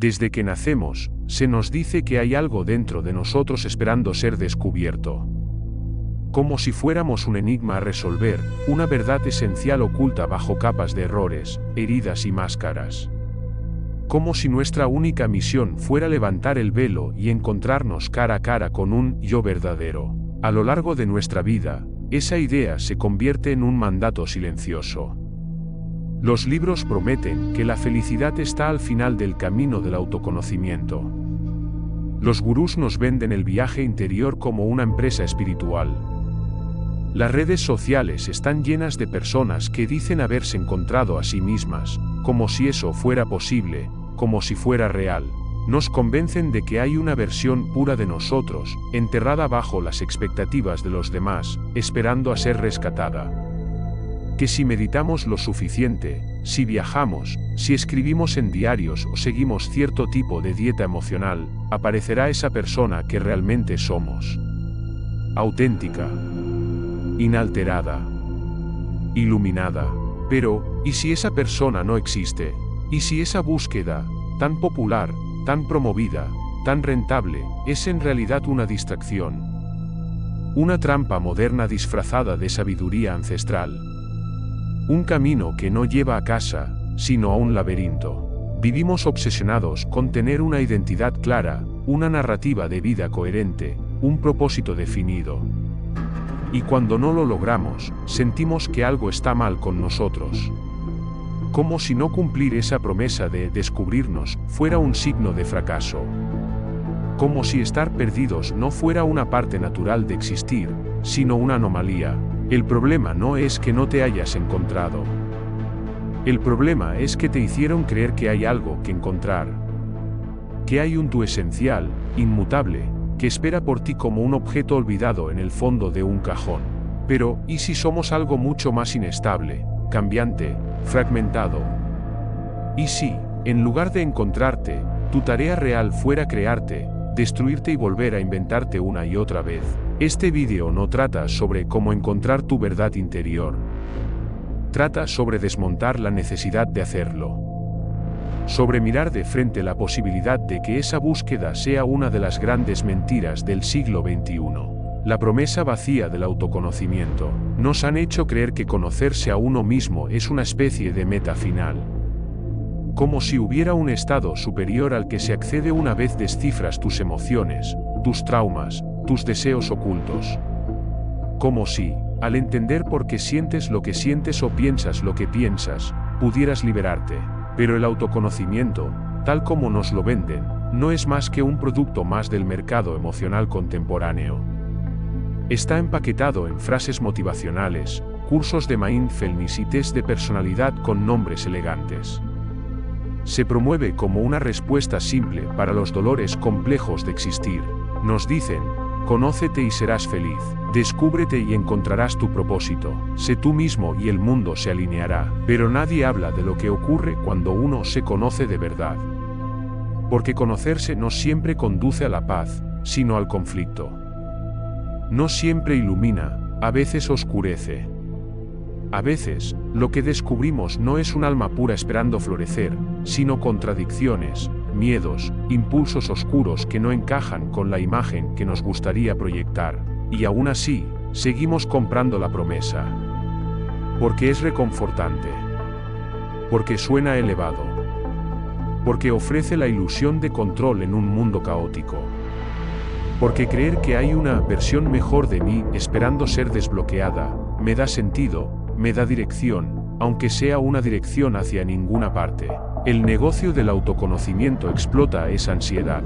Desde que nacemos, se nos dice que hay algo dentro de nosotros esperando ser descubierto. Como si fuéramos un enigma a resolver, una verdad esencial oculta bajo capas de errores, heridas y máscaras. Como si nuestra única misión fuera levantar el velo y encontrarnos cara a cara con un yo verdadero. A lo largo de nuestra vida, esa idea se convierte en un mandato silencioso. Los libros prometen que la felicidad está al final del camino del autoconocimiento. Los gurús nos venden el viaje interior como una empresa espiritual. Las redes sociales están llenas de personas que dicen haberse encontrado a sí mismas, como si eso fuera posible, como si fuera real. Nos convencen de que hay una versión pura de nosotros, enterrada bajo las expectativas de los demás, esperando a ser rescatada. Que si meditamos lo suficiente, si viajamos, si escribimos en diarios o seguimos cierto tipo de dieta emocional, aparecerá esa persona que realmente somos. Auténtica. Inalterada. Iluminada. Pero, ¿y si esa persona no existe? ¿Y si esa búsqueda, tan popular, tan promovida, tan rentable, es en realidad una distracción? Una trampa moderna disfrazada de sabiduría ancestral. Un camino que no lleva a casa, sino a un laberinto. Vivimos obsesionados con tener una identidad clara, una narrativa de vida coherente, un propósito definido. Y cuando no lo logramos, sentimos que algo está mal con nosotros. Como si no cumplir esa promesa de descubrirnos fuera un signo de fracaso. Como si estar perdidos no fuera una parte natural de existir, sino una anomalía. El problema no es que no te hayas encontrado. El problema es que te hicieron creer que hay algo que encontrar. Que hay un tú esencial, inmutable, que espera por ti como un objeto olvidado en el fondo de un cajón. Pero, ¿y si somos algo mucho más inestable, cambiante, fragmentado? ¿Y si, en lugar de encontrarte, tu tarea real fuera crearte, destruirte y volver a inventarte una y otra vez? Este vídeo no trata sobre cómo encontrar tu verdad interior. Trata sobre desmontar la necesidad de hacerlo. Sobre mirar de frente la posibilidad de que esa búsqueda sea una de las grandes mentiras del siglo XXI. La promesa vacía del autoconocimiento. Nos han hecho creer que conocerse a uno mismo es una especie de meta final. Como si hubiera un estado superior al que se accede una vez descifras tus emociones, tus traumas, tus deseos ocultos. Como si, al entender por qué sientes lo que sientes o piensas lo que piensas, pudieras liberarte. Pero el autoconocimiento, tal como nos lo venden, no es más que un producto más del mercado emocional contemporáneo. Está empaquetado en frases motivacionales, cursos de mindfulness y test de personalidad con nombres elegantes. Se promueve como una respuesta simple para los dolores complejos de existir. Nos dicen: conócete y serás feliz, descúbrete y encontrarás tu propósito, sé tú mismo y el mundo se alineará. Pero nadie habla de lo que ocurre cuando uno se conoce de verdad. Porque conocerse no siempre conduce a la paz, sino al conflicto. No siempre ilumina, a veces oscurece. A veces, lo que descubrimos no es un alma pura esperando florecer, sino contradicciones, miedos, impulsos oscuros que no encajan con la imagen que nos gustaría proyectar. Y aún así, seguimos comprando la promesa. Porque es reconfortante. Porque suena elevado. Porque ofrece la ilusión de control en un mundo caótico. Porque creer que hay una versión mejor de mí esperando ser desbloqueada, me da sentido, me da dirección, aunque sea una dirección hacia ninguna parte. El negocio del autoconocimiento explota esa ansiedad.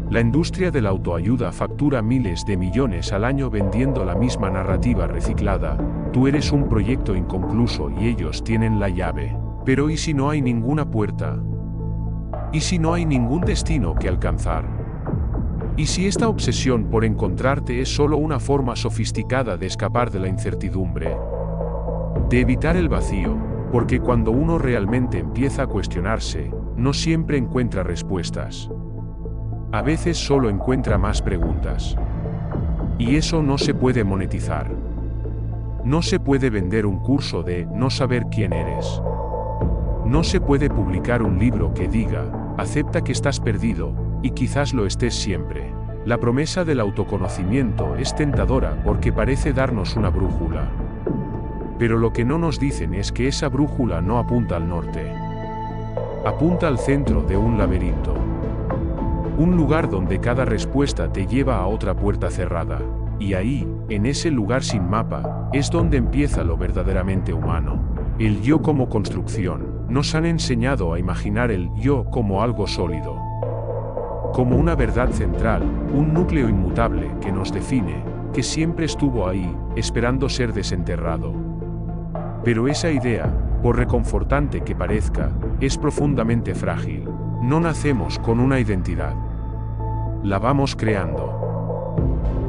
La industria de la autoayuda factura miles de millones al año vendiendo la misma narrativa reciclada. Tú eres un proyecto inconcluso y ellos tienen la llave. Pero ¿y si no hay ninguna puerta? ¿Y si no hay ningún destino que alcanzar? ¿Y si esta obsesión por encontrarte es solo una forma sofisticada de escapar de la incertidumbre? De evitar el vacío, porque cuando uno realmente empieza a cuestionarse, no siempre encuentra respuestas. A veces solo encuentra más preguntas. Y eso no se puede monetizar. No se puede vender un curso de no saber quién eres. No se puede publicar un libro que diga, Acepta que estás perdido, y quizás lo estés siempre. La promesa del autoconocimiento es tentadora porque parece darnos una brújula. Pero lo que no nos dicen es que esa brújula no apunta al norte. Apunta al centro de un laberinto. Un lugar donde cada respuesta te lleva a otra puerta cerrada. Y ahí, en ese lugar sin mapa, es donde empieza lo verdaderamente humano. El yo como construcción. Nos han enseñado a imaginar el yo como algo sólido. Como una verdad central, un núcleo inmutable que nos define, que siempre estuvo ahí, esperando ser desenterrado. Pero esa idea, por reconfortante que parezca, es profundamente frágil. No nacemos con una identidad. La vamos creando.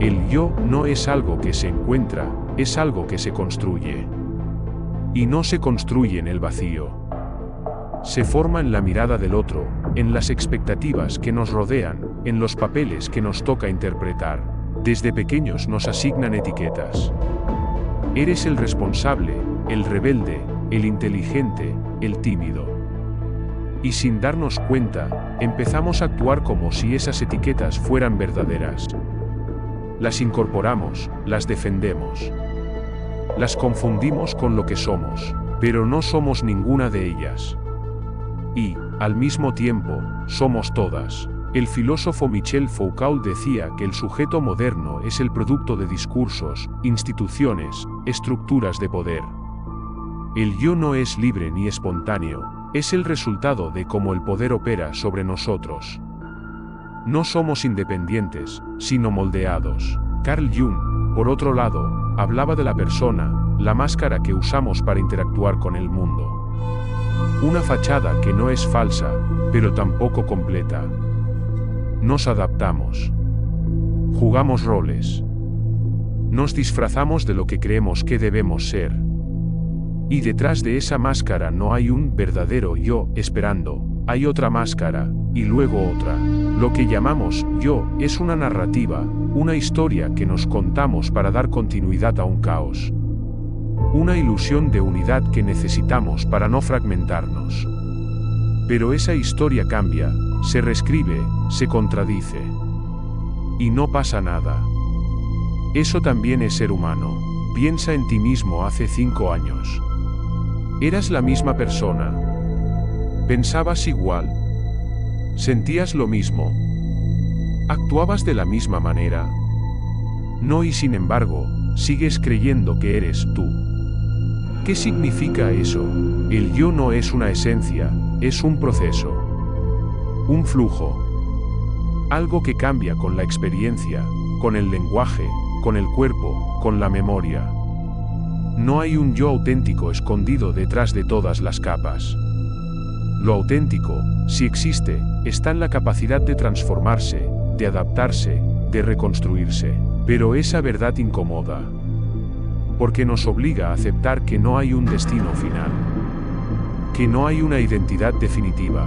El yo no es algo que se encuentra, es algo que se construye. Y no se construye en el vacío. Se forma en la mirada del otro, en las expectativas que nos rodean, en los papeles que nos toca interpretar. Desde pequeños nos asignan etiquetas. Eres el responsable, el rebelde, el inteligente, el tímido. Y sin darnos cuenta, empezamos a actuar como si esas etiquetas fueran verdaderas. Las incorporamos, las defendemos. Las confundimos con lo que somos, pero no somos ninguna de ellas. Y, al mismo tiempo, somos todas. El filósofo Michel Foucault decía que el sujeto moderno es el producto de discursos, instituciones, estructuras de poder. El yo no es libre ni espontáneo, es el resultado de cómo el poder opera sobre nosotros. No somos independientes, sino moldeados. Carl Jung, por otro lado, hablaba de la persona, la máscara que usamos para interactuar con el mundo. Una fachada que no es falsa, pero tampoco completa. Nos adaptamos. Jugamos roles. Nos disfrazamos de lo que creemos que debemos ser. Y detrás de esa máscara no hay un verdadero yo esperando, hay otra máscara, y luego otra. Lo que llamamos yo es una narrativa, una historia que nos contamos para dar continuidad a un caos. Una ilusión de unidad que necesitamos para no fragmentarnos. Pero esa historia cambia, se reescribe, se contradice. Y no pasa nada. Eso también es ser humano. Piensa en ti mismo hace 5 años. ¿Eras la misma persona? ¿Pensabas igual? ¿Sentías lo mismo? ¿Actuabas de la misma manera? No, y sin embargo, sigues creyendo que eres tú. ¿Qué significa eso? El yo no es una esencia, es un proceso. Un flujo. Algo que cambia con la experiencia, con el lenguaje, con el cuerpo, con la memoria. No hay un yo auténtico escondido detrás de todas las capas. Lo auténtico, si existe, está en la capacidad de transformarse, de adaptarse, de reconstruirse. Pero esa verdad incomoda. Porque nos obliga a aceptar que no hay un destino final. Que no hay una identidad definitiva.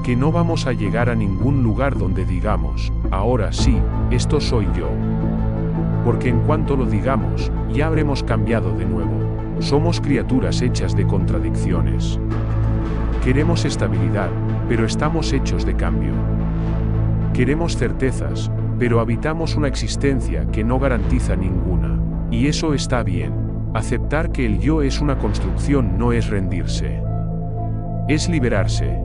Que no vamos a llegar a ningún lugar donde digamos, ahora sí, esto soy yo. Porque en cuanto lo digamos, ya habremos cambiado de nuevo. Somos criaturas hechas de contradicciones. Queremos estabilidad, pero estamos hechos de cambio. Queremos certezas, pero habitamos una existencia que no garantiza ninguna. Y eso está bien. Aceptar que el yo es una construcción no es rendirse. Es liberarse.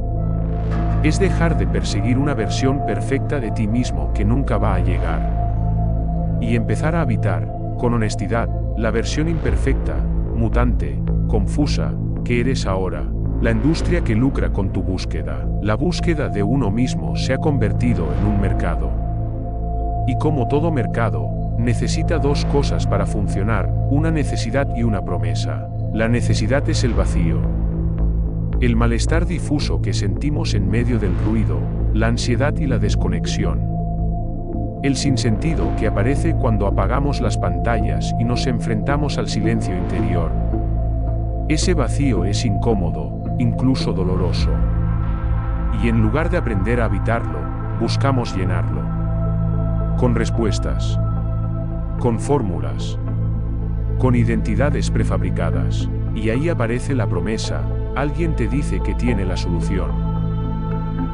Es dejar de perseguir una versión perfecta de ti mismo que nunca va a llegar. Y empezar a habitar, con honestidad, la versión imperfecta, mutante, confusa, que eres ahora. La industria que lucra con tu búsqueda. La búsqueda de uno mismo se ha convertido en un mercado. Y como todo mercado, necesita 2 cosas para funcionar, una necesidad y una promesa. La necesidad es el vacío. El malestar difuso que sentimos en medio del ruido, la ansiedad y la desconexión. El sinsentido que aparece cuando apagamos las pantallas y nos enfrentamos al silencio interior. Ese vacío es incómodo, incluso doloroso. Y en lugar de aprender a habitarlo, buscamos llenarlo. Con respuestas. Con fórmulas. Con identidades prefabricadas. Y ahí aparece la promesa, alguien te dice que tiene la solución.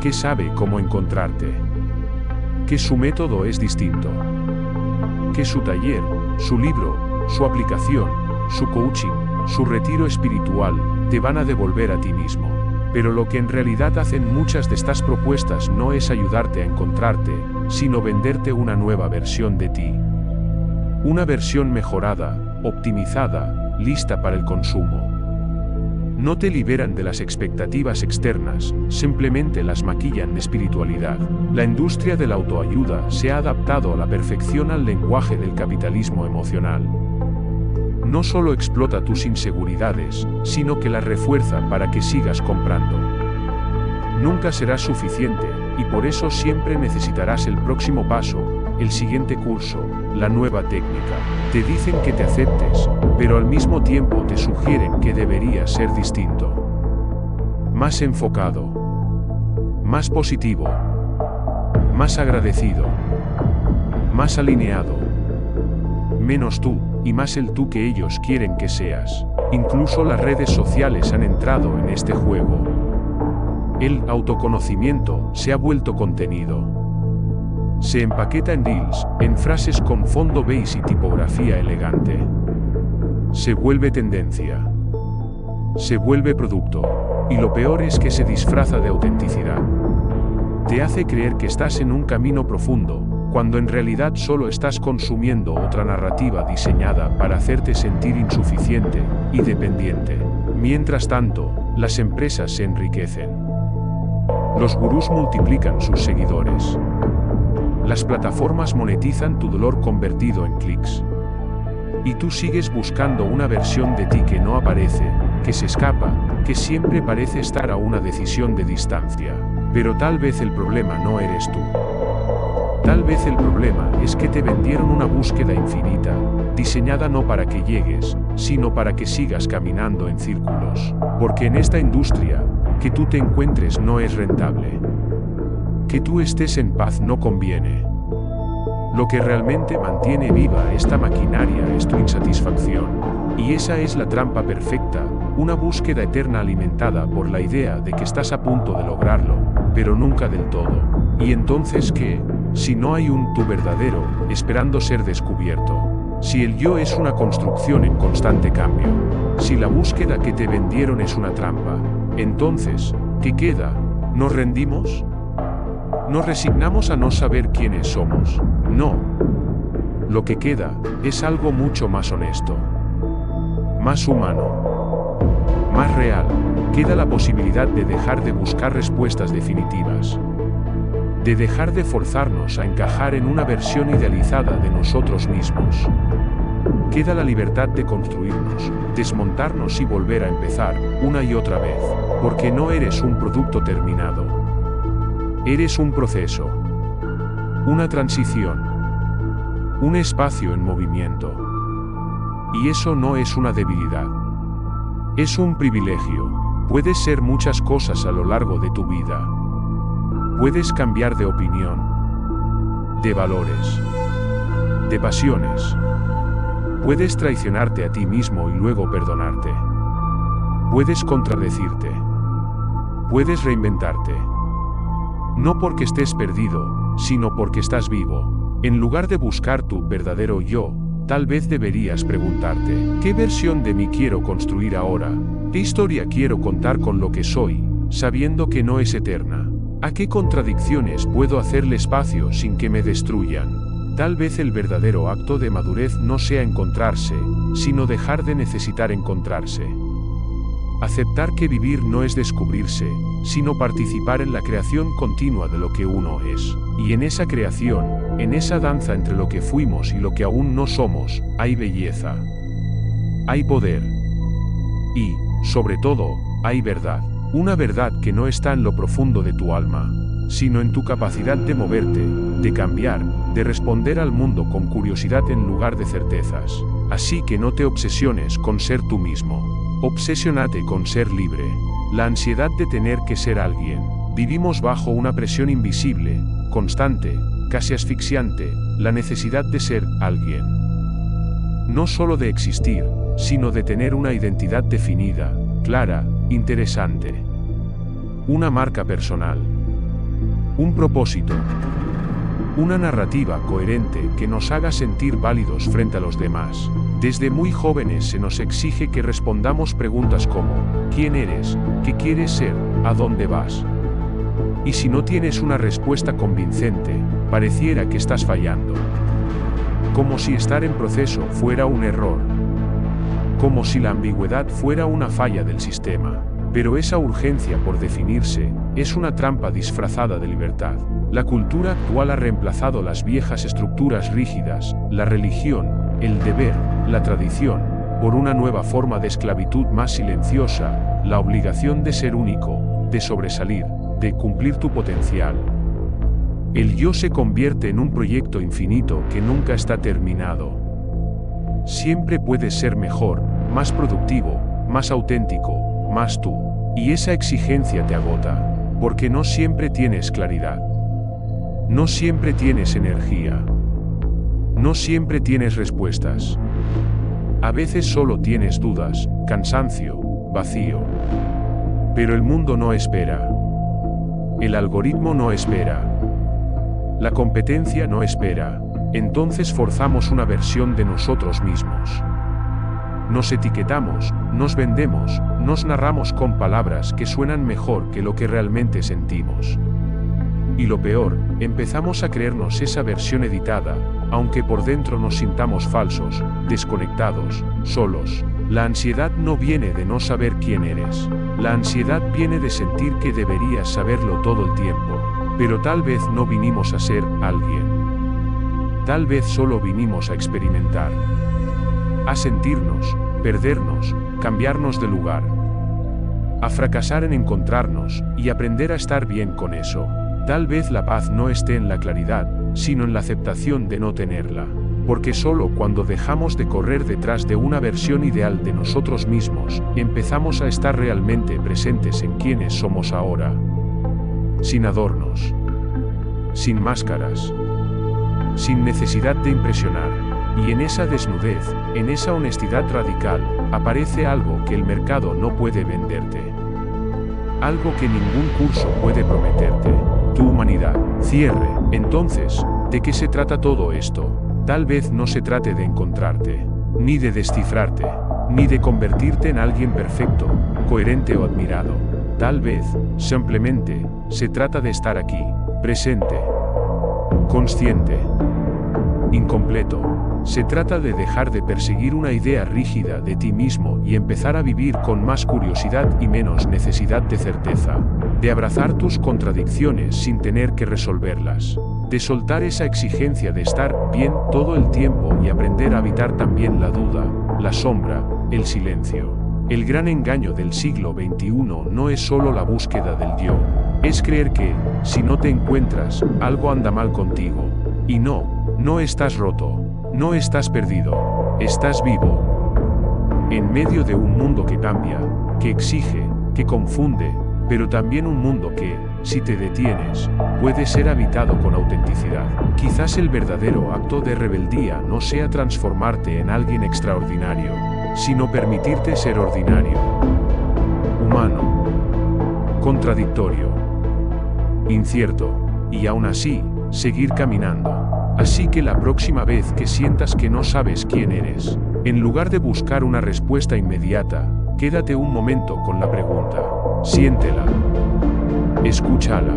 que sabe cómo encontrarte, que su método es distinto, que su taller, su libro, su aplicación, su coaching, su retiro espiritual, te van a devolver a ti mismo. Pero lo que en realidad hacen muchas de estas propuestas no es ayudarte a encontrarte, sino venderte una nueva versión de ti. Una versión mejorada, optimizada, lista para el consumo. No te liberan de las expectativas externas, simplemente las maquillan de espiritualidad. La industria de la autoayuda se ha adaptado a la perfección al lenguaje del capitalismo emocional. No solo explota tus inseguridades, sino que las refuerza para que sigas comprando. Nunca serás suficiente, y por eso siempre necesitarás el próximo paso, el siguiente curso, la nueva técnica. Te dicen que te aceptes, pero al mismo tiempo te sugieren que deberías ser distinto. Más enfocado. Más positivo. Más agradecido. Más alineado. Menos tú, y más el tú que ellos quieren que seas. Incluso las redes sociales han entrado en este juego. El autoconocimiento se ha vuelto contenido. Se empaqueta en reels, en frases con fondo beige y tipografía elegante. Se vuelve tendencia. Se vuelve producto. Y lo peor es que se disfraza de autenticidad. Te hace creer que estás en un camino profundo, cuando en realidad solo estás consumiendo otra narrativa diseñada para hacerte sentir insuficiente y dependiente. Mientras tanto, las empresas se enriquecen. Los gurús multiplican sus seguidores. Las plataformas monetizan tu dolor convertido en clics. Y tú sigues buscando una versión de ti que no aparece, que se escapa, que siempre parece estar a una decisión de distancia. Pero tal vez el problema no eres tú. Tal vez el problema es que te vendieron una búsqueda infinita, diseñada no para que llegues, sino para que sigas caminando en círculos. Porque en esta industria, que tú te encuentres no es rentable. Que tú estés en paz no conviene. Lo que realmente mantiene viva esta maquinaria es tu insatisfacción. Y esa es la trampa perfecta, una búsqueda eterna alimentada por la idea de que estás a punto de lograrlo, pero nunca del todo. ¿Y entonces qué? Si no hay un tú verdadero, esperando ser descubierto. Si el yo es una construcción en constante cambio. Si la búsqueda que te vendieron es una trampa. Entonces, ¿qué queda? ¿Nos rendimos? ¿Nos resignamos a no saber quiénes somos? No. Lo que queda es algo mucho más honesto. Más humano. Más real. Queda la posibilidad de dejar de buscar respuestas definitivas. De dejar de forzarnos a encajar en una versión idealizada de nosotros mismos. Queda la libertad de construirnos, desmontarnos y volver a empezar, una y otra vez, porque no eres un producto terminado. Eres un proceso. Una transición. Un espacio en movimiento. Y eso no es una debilidad. Es un privilegio. Puedes ser muchas cosas a lo largo de tu vida. Puedes cambiar de opinión, de valores, de pasiones. Puedes traicionarte a ti mismo y luego perdonarte. Puedes contradecirte. Puedes reinventarte. No porque estés perdido, sino porque estás vivo. En lugar de buscar tu verdadero yo, tal vez deberías preguntarte, ¿qué versión de mí quiero construir ahora? ¿Qué historia quiero contar con lo que soy, sabiendo que no es eterna? ¿A qué contradicciones puedo hacerle espacio sin que me destruyan? Tal vez el verdadero acto de madurez no sea encontrarse, sino dejar de necesitar encontrarse. Aceptar que vivir no es descubrirse, sino participar en la creación continua de lo que uno es. Y en esa creación, en esa danza entre lo que fuimos y lo que aún no somos, hay belleza. Hay poder. Y, sobre todo, hay verdad. Una verdad que no está en lo profundo de tu alma, sino en tu capacidad de moverte, de cambiar, de responder al mundo con curiosidad en lugar de certezas. Así que no te obsesiones con ser tú mismo. Obsesiónate con ser libre. La ansiedad de tener que ser alguien. Vivimos bajo una presión invisible, constante, casi asfixiante, la necesidad de ser alguien. No solo de existir, sino de tener una identidad definida, clara, interesante. Una marca personal. Un propósito. Una narrativa coherente que nos haga sentir válidos frente a los demás. Desde muy jóvenes se nos exige que respondamos preguntas como: ¿quién eres? ¿Qué quieres ser? ¿A dónde vas? Y si no tienes una respuesta convincente, pareciera que estás fallando. Como si estar en proceso fuera un error. Como si la ambigüedad fuera una falla del sistema. Pero esa urgencia por definirse es una trampa disfrazada de libertad. La cultura actual ha reemplazado las viejas estructuras rígidas, la religión, el deber, la tradición, por una nueva forma de esclavitud más silenciosa, la obligación de ser único, de sobresalir, de cumplir tu potencial. El yo se convierte en un proyecto infinito que nunca está terminado. Siempre puedes ser mejor, más productivo, más auténtico, más tú. Y esa exigencia te agota, porque no siempre tienes claridad. No siempre tienes energía. No siempre tienes respuestas. A veces solo tienes dudas, cansancio, vacío. Pero el mundo no espera. El algoritmo no espera. La competencia no espera. Entonces forzamos una versión de nosotros mismos. Nos etiquetamos, nos vendemos, nos narramos con palabras que suenan mejor que lo que realmente sentimos. Y lo peor, empezamos a creernos esa versión editada, aunque por dentro nos sintamos falsos, desconectados, solos. La ansiedad no viene de no saber quién eres. La ansiedad viene de sentir que deberías saberlo todo el tiempo. Pero tal vez no vinimos a ser alguien. Tal vez solo vinimos a experimentar. A sentirnos, perdernos, cambiarnos de lugar. A fracasar en encontrarnos y aprender a estar bien con eso. Tal vez la paz no esté en la claridad, sino en la aceptación de no tenerla. Porque solo cuando dejamos de correr detrás de una versión ideal de nosotros mismos, empezamos a estar realmente presentes en quienes somos ahora. Sin adornos. Sin máscaras. Sin necesidad de impresionar. Y en esa desnudez, en esa honestidad radical, aparece algo que el mercado no puede venderte. Algo que ningún curso puede prometerte. Tu humanidad. Cierre. Entonces, ¿de qué se trata todo esto? Tal vez no se trate de encontrarte, ni de descifrarte, ni de convertirte en alguien perfecto, coherente o admirado. Tal vez, simplemente, se trata de estar aquí, presente, consciente, incompleto. Se trata de dejar de perseguir una idea rígida de ti mismo y empezar a vivir con más curiosidad y menos necesidad de certeza. De abrazar tus contradicciones sin tener que resolverlas. De soltar esa exigencia de estar bien todo el tiempo y aprender a habitar también la duda, la sombra, el silencio. El gran engaño del siglo XXI no es solo la búsqueda del yo. Es creer que, si no te encuentras, algo anda mal contigo. Y no estás roto. No estás perdido, estás vivo. En medio de un mundo que cambia, que exige, que confunde, pero también un mundo que, si te detienes, puede ser habitado con autenticidad. Quizás el verdadero acto de rebeldía no sea transformarte en alguien extraordinario, sino permitirte ser ordinario, humano, contradictorio, incierto, y aún así, seguir caminando. Así que la próxima vez que sientas que no sabes quién eres, en lugar de buscar una respuesta inmediata, quédate un momento con la pregunta. Siéntela. Escúchala.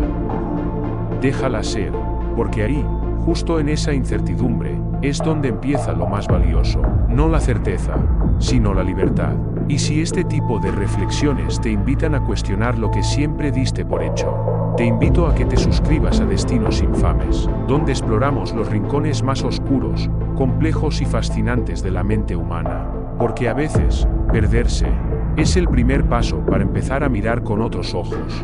Déjala ser, porque ahí, justo en esa incertidumbre, es donde empieza lo más valioso. No la certeza, sino la libertad. Y si este tipo de reflexiones te invitan a cuestionar lo que siempre diste por hecho, te invito a que te suscribas a Destinos Infames, donde exploramos los rincones más oscuros, complejos y fascinantes de la mente humana. Porque a veces, perderse, es el primer paso para empezar a mirar con otros ojos.